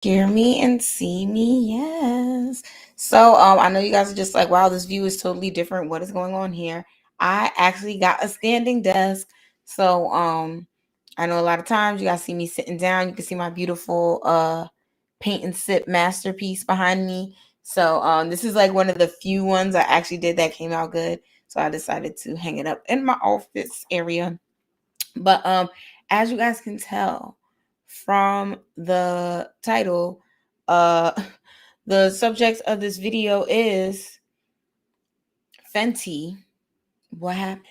Hear me and see me, yes. So, I know you guys are just like, wow, this view is totally different. What is going on here? I actually got a standing desk. So, I know a lot of times you guys see me sitting down. You can see my beautiful paint and sip masterpiece behind me. So, this is like one of the few ones I actually did that came out good. So I decided to hang it up in my office area. But as you guys can tell from the title, uh the subject of this video is Fenty. What happened?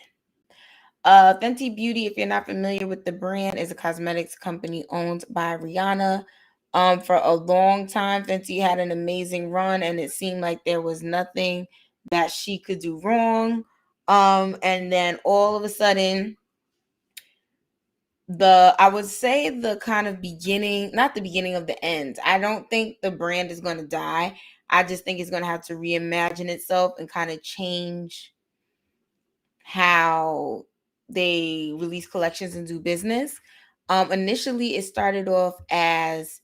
Fenty Beauty, if you're not familiar with the brand, is a cosmetics company owned by Rihanna. For a long time, Fenty had an amazing run, and it seemed like there was nothing that she could do wrong. And then all of a sudden, I would say the kind of beginning, not the beginning of the end. I don't think the brand is going to die. I just think it's going to have to reimagine itself and kind of change how they release collections and do business. Initially, it started off as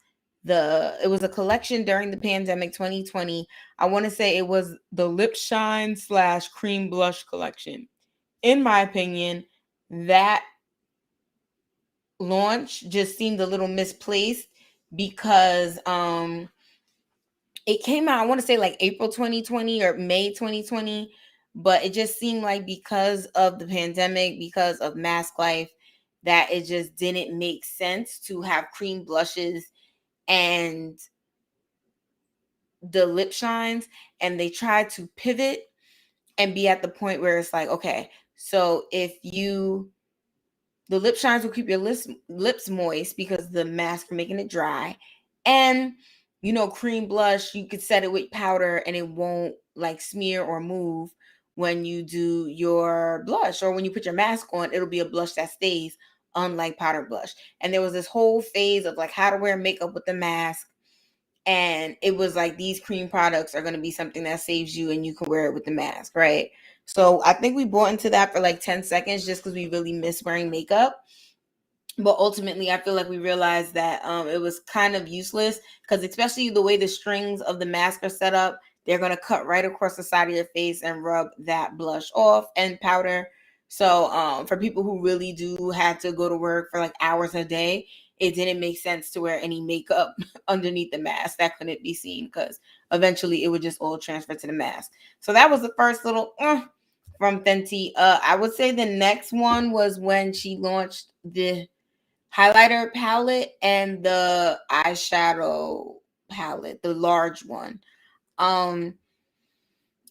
it was a collection during the pandemic 2020. I want to say it was the lip shine slash cream blush collection. In my opinion, that launch just seemed a little misplaced because it came out, I want to say like April 2020 or May 2020, but it just seemed like because of the pandemic, because of mask life, that it just didn't make sense to have cream blushes and the lip shines. And they tried to pivot and be at the point where it's like, okay, so the lip shines will keep your lips moist because the mask are making it dry. And cream blush, you could set it with powder and it won't like smear or move when you do your blush, or when you put your mask on, it'll be a blush that stays, unlike powder blush. And there was this whole phase of like how to wear makeup with the mask. And it was like, these cream products are going to be something that saves you and you can wear it with the mask, right? So I think we bought into that for like 10 seconds just because we really miss wearing makeup. But ultimately, I feel like we realized that it was kind of useless, because especially the way the strings of the mask are set up, they're going to cut right across the side of your face and rub that blush off and powder. So for people who really do have to go to work for like hours a day, it didn't make sense to wear any makeup underneath the mask that couldn't be seen, because eventually it would just all transfer to the mask. So that was the first little from Fenty. I would say the next one was when she launched the highlighter palette and the eyeshadow palette, the large one. Um,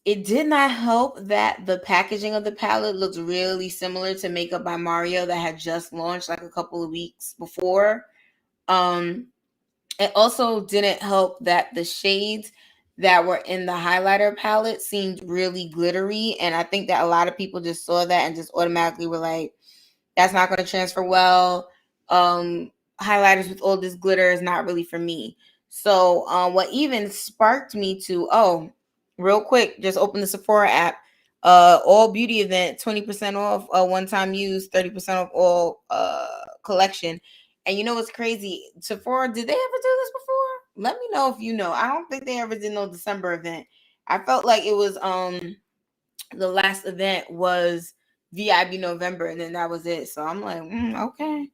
it did not help that the packaging of the palette looks really similar to Makeup by Mario that had just launched like a couple of weeks before. Um, it also didn't help that the shades that were in the highlighter palette seemed really glittery, and I think that a lot of people just saw that and just automatically were like, that's not going to transfer well. Um, Highlighters with all this glitter is not really for me. So what even sparked me to, real quick, just open the Sephora app. All beauty event, 20% off, one time use, 30% off all collection. And you know what's crazy? Sephora, did they ever do this before? Let me know if you know. I don't think they ever did no December event. I felt like it was the last event was VIB November, and then that was it. So I'm like, okay.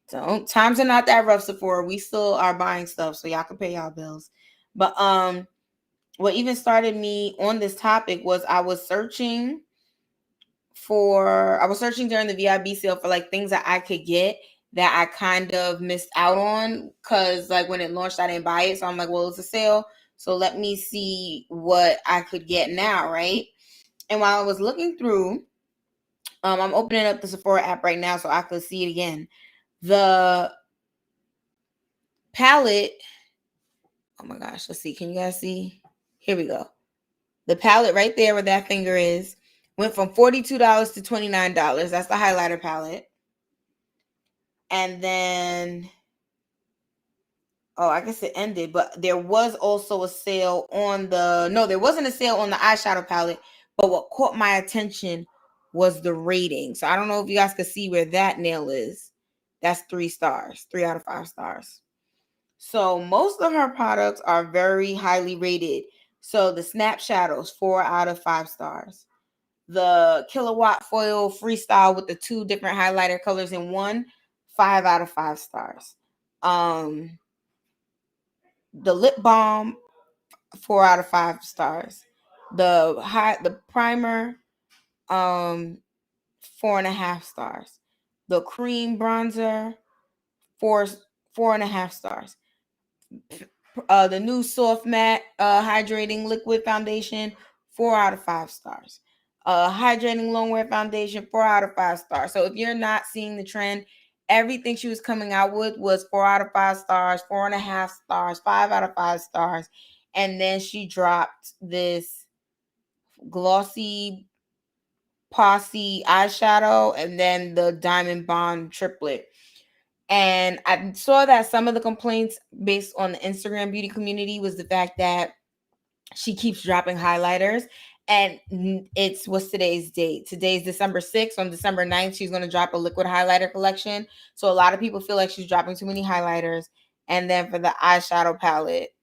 So times are not that rough, Sephora. We still are buying stuff, so y'all can pay y'all bills. But what even started me on this topic was I was searching during the VIB sale for like things that I could get that I kind of missed out on, because like when it launched I didn't buy it. So I'm like, well, it's a sale, so let me see what I could get now, right? And while I was looking through, I'm opening up the Sephora app right now so I could see it again. The palette, oh my gosh, let's see. Can you guys see? Here we go. The palette right there where that finger is went from $42 to $29. That's the highlighter palette. And then, oh, I guess it ended, but there was also a sale on there wasn't a sale on the eyeshadow palette, but what caught my attention was the rating. So I don't know if you guys can see where that nail is. That's 3 stars, 3 out of 5 stars. So most of her products are very highly rated. So the Snap Shadows, 4 out of 5 stars. The Kilowatt Foil Freestyle with the 2 different highlighter colors in one, 5 out of 5 stars. The Lip Balm, 4 out of 5 stars. The primer, 4.5 stars. The cream bronzer, 4.5 stars. The new soft matte hydrating liquid foundation, 4 out of 5 stars. Hydrating longwear foundation, 4 out of 5 stars. So if you're not seeing the trend, everything she was coming out with was 4 out of 5 stars, 4.5 stars, 5 out of 5 stars. And then she dropped this glossy posse eyeshadow and then the diamond bond triplet. And I saw that some of the complaints based on the Instagram beauty community was the fact that she keeps dropping highlighters. And what's today's date? Today's December 6th. On December 9th, she's going to drop a liquid highlighter collection. So a lot of people feel like she's dropping too many highlighters. And then for the eyeshadow palette,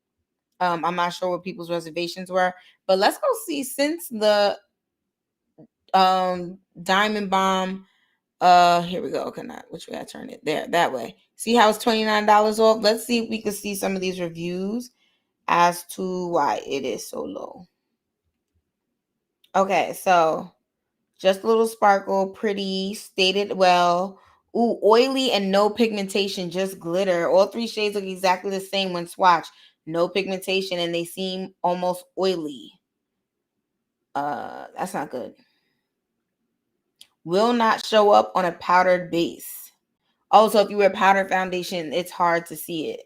I'm not sure what people's reservations were. But let's go see, since the Diamond Bomb, here we go. Which way I turn it? There, that way. See how it's $29 off? Let's see if we can see some of these reviews as to why it is so low. Okay, so just a little sparkle, pretty, stated well. Ooh, oily and no pigmentation, just glitter. All 3 shades look exactly the same when swatched. No pigmentation, and they seem almost oily. That's not good. Will not show up on a powdered base. Also, if you wear powder foundation, it's hard to see it.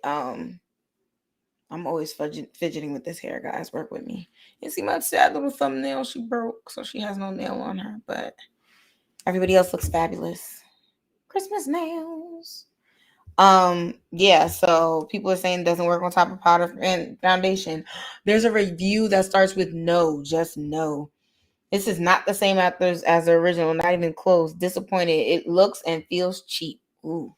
I'm always fidgeting with this hair, guys. Work with me. You see my sad little thumbnail? She broke, so she has no nail on her. But everybody else looks fabulous. Christmas nails. Yeah, so people are saying it doesn't work on top of powder and foundation. There's a review that starts with no, just no. This is not the same actors as the original, not even close. Disappointed. It looks and feels cheap. Ooh.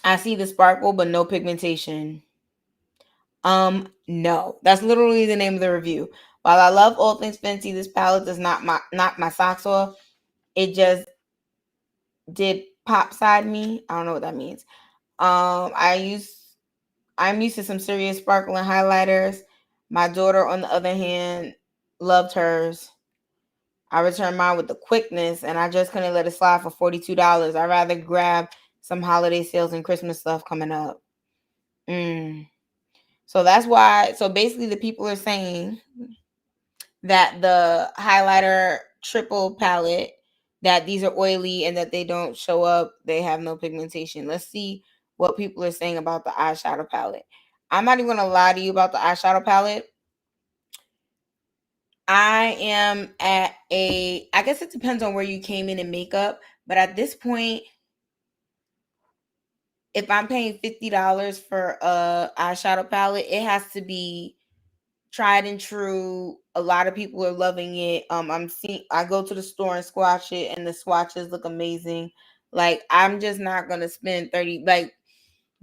I see the sparkle, but no pigmentation. No. That's literally the name of the review. While I love all things Fenty, this palette does not knock my socks off. It just did pop side me. I don't know what that means. I'm used to some serious sparkling highlighters. My daughter, on the other hand, loved hers. I returned mine with the quickness, and I just couldn't let it slide for $42. I'd rather grab some holiday sales and Christmas stuff coming up. So that's why. So basically, the people are saying that the highlighter triple palette, that these are oily and that they don't show up. They have no pigmentation. Let's see what people are saying about the eyeshadow palette. I'm not even going to lie to you about the eyeshadow palette. I am at I guess it depends on where you came in makeup, but at this point, if I'm paying $50 for a eyeshadow palette, it has to be tried and true. A lot of people are loving it. I go to the store and swatch it, and the swatches look amazing. Like, I'm just not gonna spend 30. Like,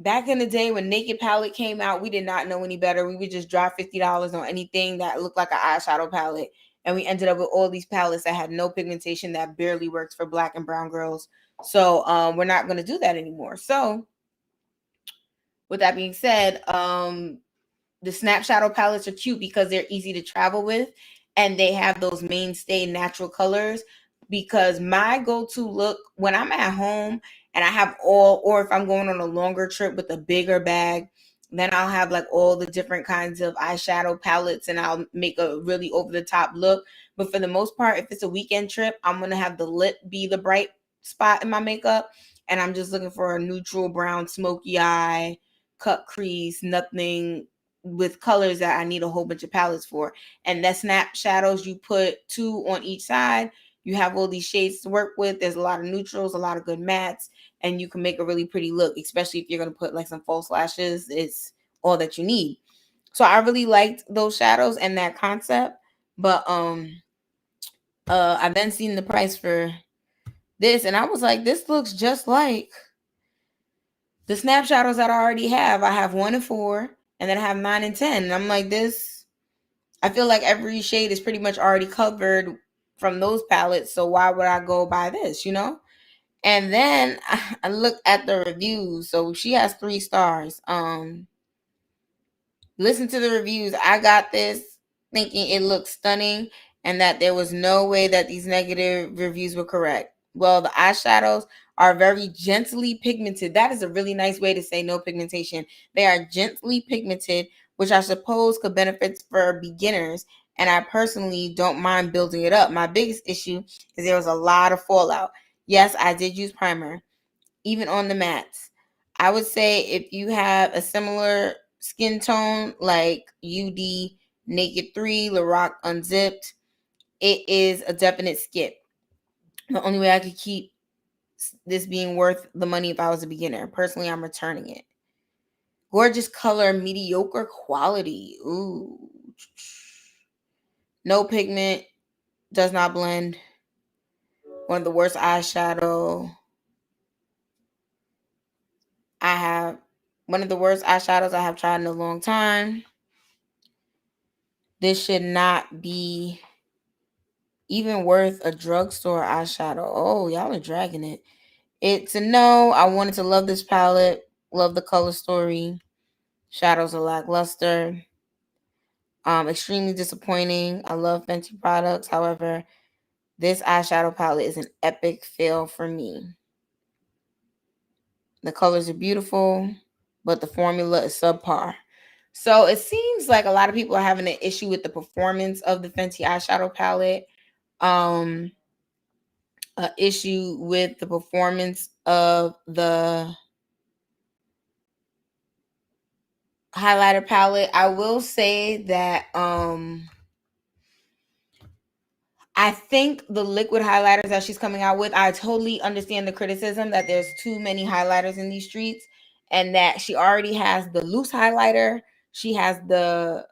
back in the day when Naked Palette came out, we did not know any better. We would just drop $50 on anything that looked like an eyeshadow palette. And we ended up with all these palettes that had no pigmentation, that barely works for black and brown girls. So we're not going to do that anymore. So with that being said, the Snap Shadow palettes are cute because they're easy to travel with, and they have those mainstay natural colors. Because my go-to look when I'm at home and I have or if I'm going on a longer trip with a bigger bag, then I'll have like all the different kinds of eyeshadow palettes and I'll make a really over-the-top look. But for the most part, if it's a weekend trip, I'm going to have the lip be the bright spot in my makeup, and I'm just looking for a neutral brown smoky eye, cut crease, nothing with colors that I need a whole bunch of palettes for. And that Snap Shadows, you put 2 on each side. You have all these shades to work with. There's a lot of neutrals, a lot of good mattes, and you can make a really pretty look, especially if you're going to put like some false lashes. It's all that you need. So I really liked those shadows and that concept. But I've then seen the price for this, and I was like, this looks just like The snap shadows that I already have, I have 1 and 4, and then I have 9 and 10. And I'm like, this, I feel like every shade is pretty much already covered from those palettes. So why would I go buy this, you know? And then I looked at the reviews. So she has 3 stars. Listen to the reviews. I got this thinking it looked stunning and that there was no way that these negative reviews were correct. Well, the eyeshadows are very gently pigmented. That is a really nice way to say no pigmentation. They are gently pigmented, which I suppose could benefit for beginners. And I personally don't mind building it up. My biggest issue is there was a lot of fallout. Yes, I did use primer, even on the mattes. I would say if you have a similar skin tone like UD Naked 3, Lorac Unzipped, it is a definite skip. The only way I could keep this being worth the money if I was a beginner. Personally, I'm returning it. Gorgeous color, mediocre quality. Ooh. No pigment, does not blend. One of the worst eyeshadow. I have one of the worst eyeshadows I have tried in a long time. This should not be even worth a drugstore eyeshadow. Oh, y'all are dragging it. It's a no. I wanted to love this palette. Love the color story. Shadows are lackluster. Extremely disappointing. I love Fenty products. However, this eyeshadow palette is an epic fail for me. The colors are beautiful, but the formula is subpar. So it seems like a lot of people are having an issue with the performance of the Fenty eyeshadow palette. An issue with the performance of the highlighter palette. I will say that I think the liquid highlighters that she's coming out with, I totally understand the criticism that there's too many highlighters in these streets and that she already has the loose highlighter. She has a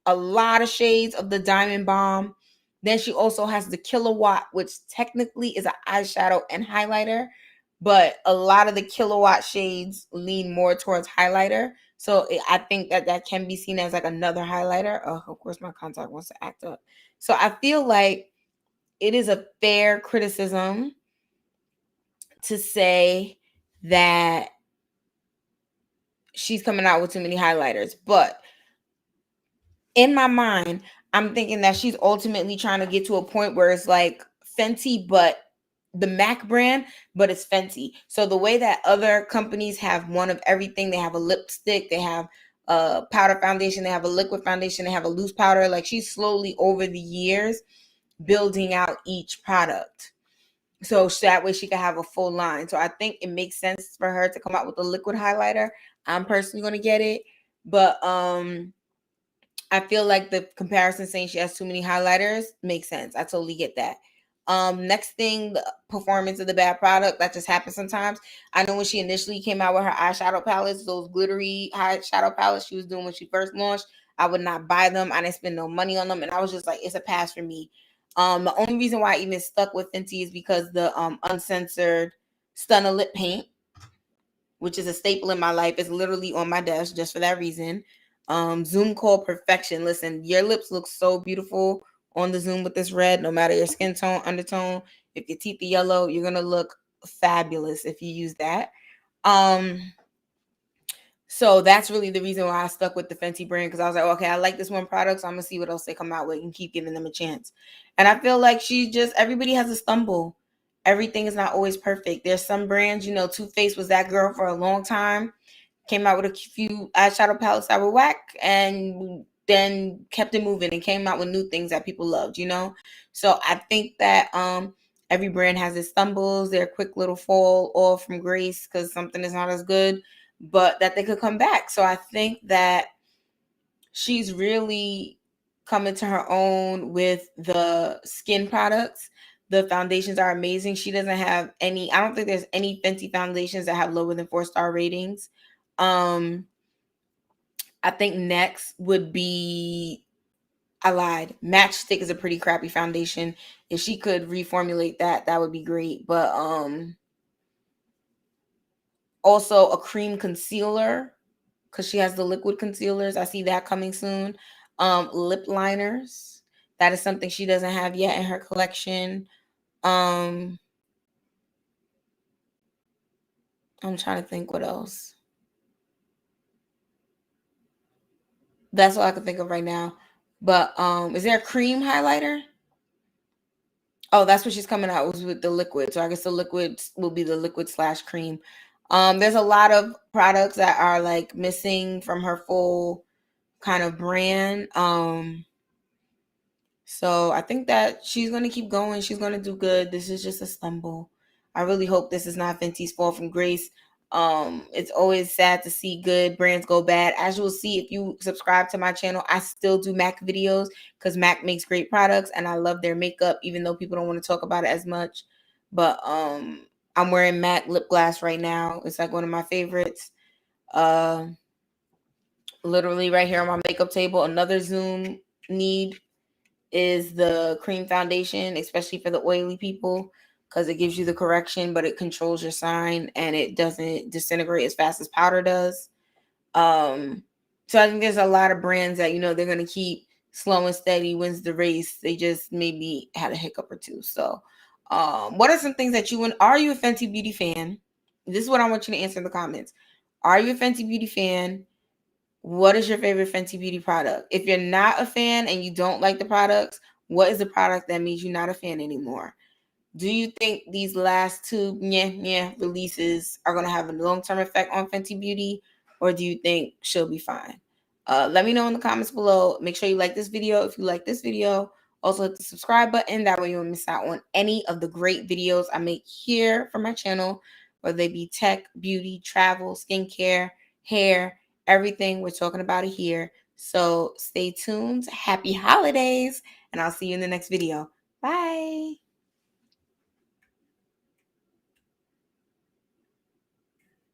lot of shades of the Diamond Bomb. Then she also has the Kilowatt, which technically is an eyeshadow and highlighter, but a lot of the Kilowatt shades lean more towards highlighter. So I think that can be seen as like another highlighter. Oh, of course, my contact wants to act up. So I feel like it is a fair criticism to say that she's coming out with too many highlighters. But in my mind, I'm thinking that she's ultimately trying to get to a point where it's like Fenty, but the MAC brand, but it's Fenty. So the way that other companies have one of everything, they have a lipstick, they have a powder foundation, they have a liquid foundation, they have a loose powder. Like she's slowly over the years building out each product. So that way she can have a full line. So I think it makes sense for her to come out with a liquid highlighter. I'm personally going to get it. But I feel like the comparison saying she has too many highlighters makes sense. I totally get that. Next thing, the performance of the bad product. That just happens sometimes. I know when she initially came out with her eyeshadow palettes, those glittery eyeshadow palettes she was doing when she first launched, I would not buy them. I didn't spend no money on them. And I was just like, it's a pass for me. The only reason why I even stuck with Fenty is because the uncensored Stunner lip paint, which is a staple in my life, is literally on my desk just for that reason. Zoom call perfection. Listen, your lips look so beautiful on the Zoom with this red, no matter your skin tone, undertone. If your teeth are yellow, you're gonna look fabulous if you use that. So that's really the reason why I stuck with the Fenty brand, because I was like, okay, I like this one product, so I'm gonna see what else they come out with and keep giving them a chance. And I feel like everybody has a stumble. Everything is not always perfect. There's some brands, Too Faced was that girl for a long time, came out with a few eyeshadow palettes that were whack, and then kept it moving and came out with new things that people loved. So I think that every brand has its stumbles, their quick little fall off from grace because something is not as good, but that they could come back. So I think that she's really coming to her own with the skin products. The foundations are amazing. She doesn't have I don't think there's any Fenty foundations that have lower than 4-star ratings. I think next would be, I lied. Matchstick is a pretty crappy foundation. If she could reformulate that would be great. But Also a cream concealer, because she has the liquid concealers. I see that coming soon. Lip liners. That is something she doesn't have yet in her collection. I'm trying to think what else. That's all I can think of right now. But is there a cream highlighter? Oh, that's what she's coming out with the liquid. So I guess the liquid will be the liquid slash cream. There's a lot of products that are like missing from her full kind of brand. So I think that she's gonna keep going. She's gonna do good. This is just a stumble. I really hope this is not Fenty's fall from grace. It's always sad to see good brands go bad. As you'll see if you subscribe to my channel, I still do MAC videos because MAC makes great products and I love their makeup, even though people don't want to talk about it as much. But I'm wearing MAC lip gloss right now. It's like one of my favorites. Literally right here on my makeup table. Another Zoom need is the cream foundation, especially for the oily people, because it gives you the correction, but it controls your sign and it doesn't disintegrate as fast as powder does. So I think there's a lot of brands that, they're going to keep slow and steady wins the race. They just maybe had a hiccup or two. So what are some things that are you a Fenty Beauty fan? This is what I want you to answer in the comments. Are you a Fenty Beauty fan? What is your favorite Fenty Beauty product? If you're not a fan and you don't like the products, what is the product that means you're not a fan anymore? Do you think these last two releases are going to have a long-term effect on Fenty Beauty, or do you think she'll be fine? Let me know in the comments below. Make sure you like this video if you like this video. Also hit the subscribe button. That way you won't miss out on any of the great videos I make here for my channel, whether they be tech, beauty, travel, skincare, hair, everything. We're talking about it here. So stay tuned. Happy holidays, and I'll see you in the next video.